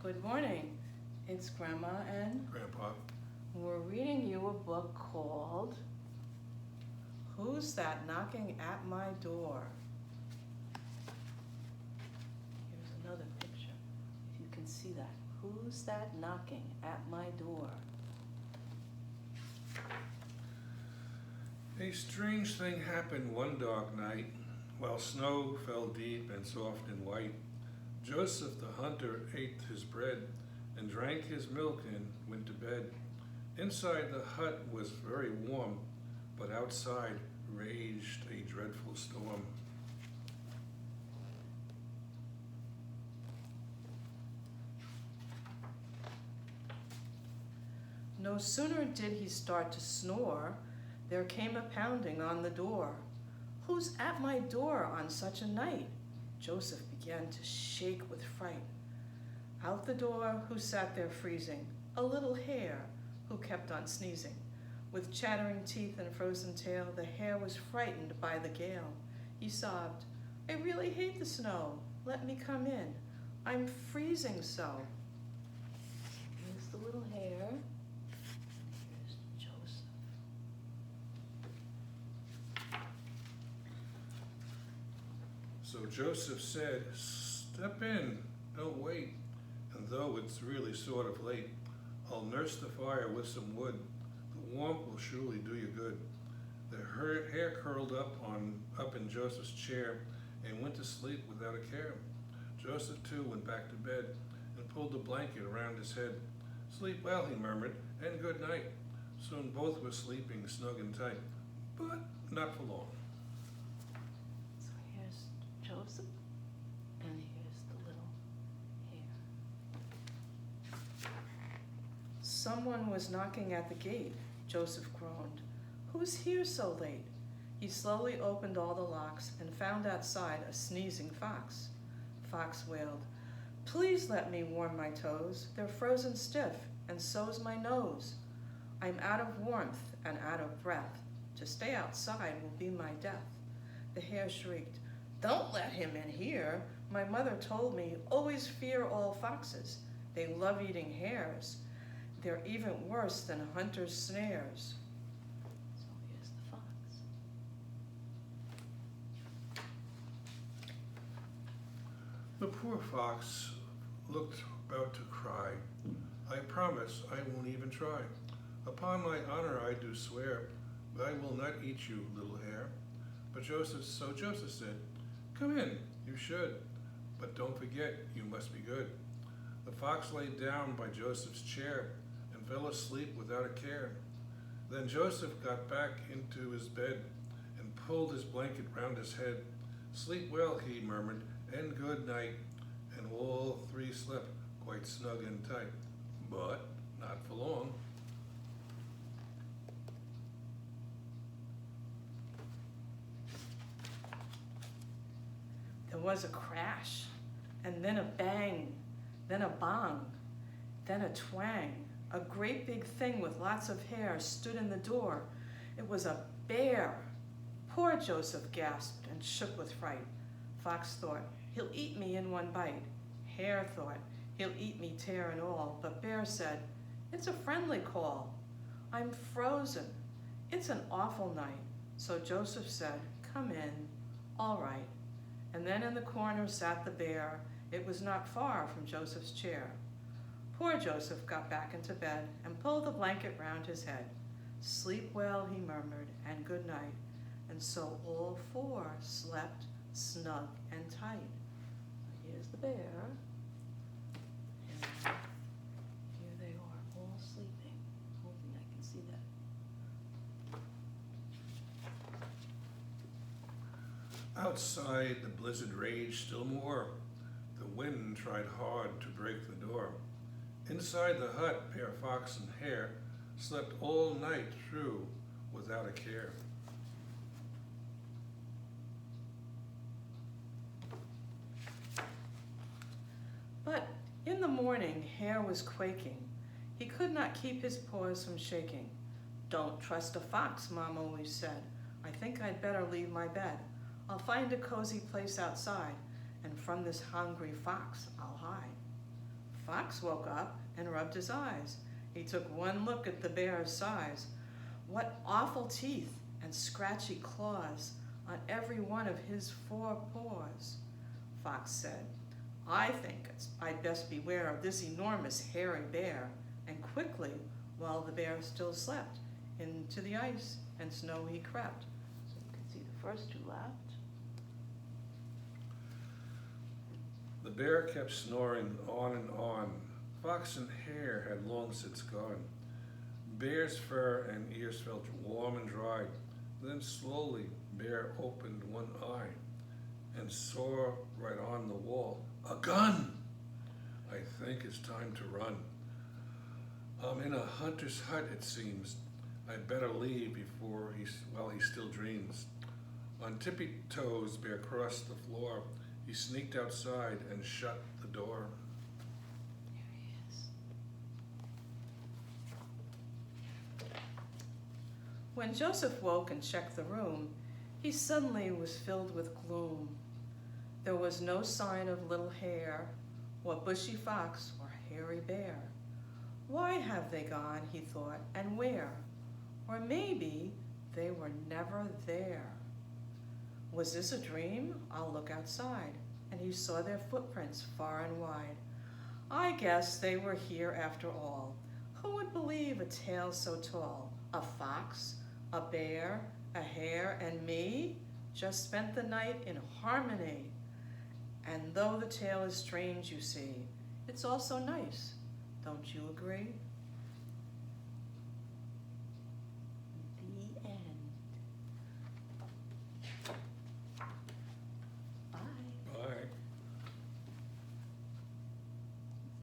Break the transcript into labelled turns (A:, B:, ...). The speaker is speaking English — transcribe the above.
A: Good morning. It's Grandma and
B: Grandpa.
A: we're reading you a book called Who's That Knocking at My Door? Here's another picture, if you can see that. Who's that knocking at my door?
B: A strange thing happened one dark night, while snow fell deep and soft and white. Joseph the hunter ate his bread and drank his milk and went to bed. Inside the hut was very warm, but outside raged a dreadful storm.
A: No sooner did he start to snore, there came a pounding on the door. Who's at my door on such a night? Joseph began to shake with fright. Out the door, who sat there freezing? A little hare, who kept on sneezing. With chattering teeth and frozen tail, the hare was frightened by the gale. He sobbed, I really hate the snow. Let me come in. I'm freezing so. Here's the little hare. Here's Joseph.
B: So Joseph said, Step in, don't wait. And though it's really sort of late, I'll nurse the fire with some wood. The warmth will surely do you good. The hare curled up in Joseph's chair and went to sleep without a care. Joseph too went back to bed and pulled the blanket around his head. Sleep well, he murmured, and good night. Soon both were sleeping snug and tight, but not for long.
A: So here's Joseph, and here's the little hare. Someone was knocking at the gate. Joseph groaned. Who's here so late? He slowly opened all the locks and found outside a sneezing fox. Fox wailed, Please let me warm my toes. They're frozen stiff, and so's my nose. I'm out of warmth and out of breath. To stay outside will be my death. The hare shrieked, Don't let him in here. My mother told me, always fear all foxes. They love eating hares. They're even worse than hunter's snares. So here's the fox.
B: The poor fox looked about to cry. I promise I won't even try. Upon my honor I do swear, but I will not eat you, little hare. But Joseph said, Come in, you should, but don't forget, you must be good. The fox lay down by Joseph's chair and fell asleep without a care. Then Joseph got back into his bed and pulled his blanket round his head. Sleep well, he murmured, and good night. And all three slept quite snug and tight, but not for long.
A: There was a crash, and then a bang, then a bong, then a twang. A great big thing with lots of hair stood in the door. It was a bear. Poor Joseph gasped and shook with fright. Fox thought, he'll eat me in one bite. Hare thought, he'll eat me tear and all. But Bear said, it's a friendly call. I'm frozen. It's an awful night. So Joseph said, come in, all right. And then in the corner sat the bear. It was not far from Joseph's chair. Poor Joseph got back into bed and pulled the blanket round his head. Sleep well, he murmured, and good night. And so all four slept snug and tight. Here's the bear. And here they are, all sleeping. Hoping I can see that.
B: Outside, the blizzard raged still more. The wind tried hard to break the door. Inside the hut, Pair Fox and Hare slept all night through without a care.
A: But in the morning, Hare was quaking. He could not keep his paws from shaking. Don't trust a fox, Mom always said. I think I'd better leave my bed. I'll find a cozy place outside, and from this hungry fox I'll hide. Fox woke up and rubbed his eyes. He took one look at the bear's size. What awful teeth and scratchy claws on every one of his 4 paws. Fox said, I think I'd best beware of this enormous hairy bear. And quickly, while the bear still slept, into the ice and snow he crept. So you can see the first 2 left.
B: The bear kept snoring on and on. Fox and Hare had long since gone. Bear's fur and ears felt warm and dry. Then slowly Bear opened one eye and saw right on the wall a gun. I think it's time to run. I'm in a hunter's hut, it seems. I'd better leave while he still dreams. On tippy toes, Bear crossed the floor. He sneaked outside and shut the door.
A: There he is. When Joseph woke and checked the room, he suddenly was filled with gloom. There was no sign of little Hare, or bushy fox, or hairy bear. Why have they gone, he thought, and where? Or maybe they were never there. Was this a dream? I'll look outside. And he saw their footprints far and wide. I guess they were here after all. Who would believe a tale so tall? A fox, a bear, a hare, and me just spent the night in harmony. And though the tale is strange, you see, it's also nice. Don't you agree?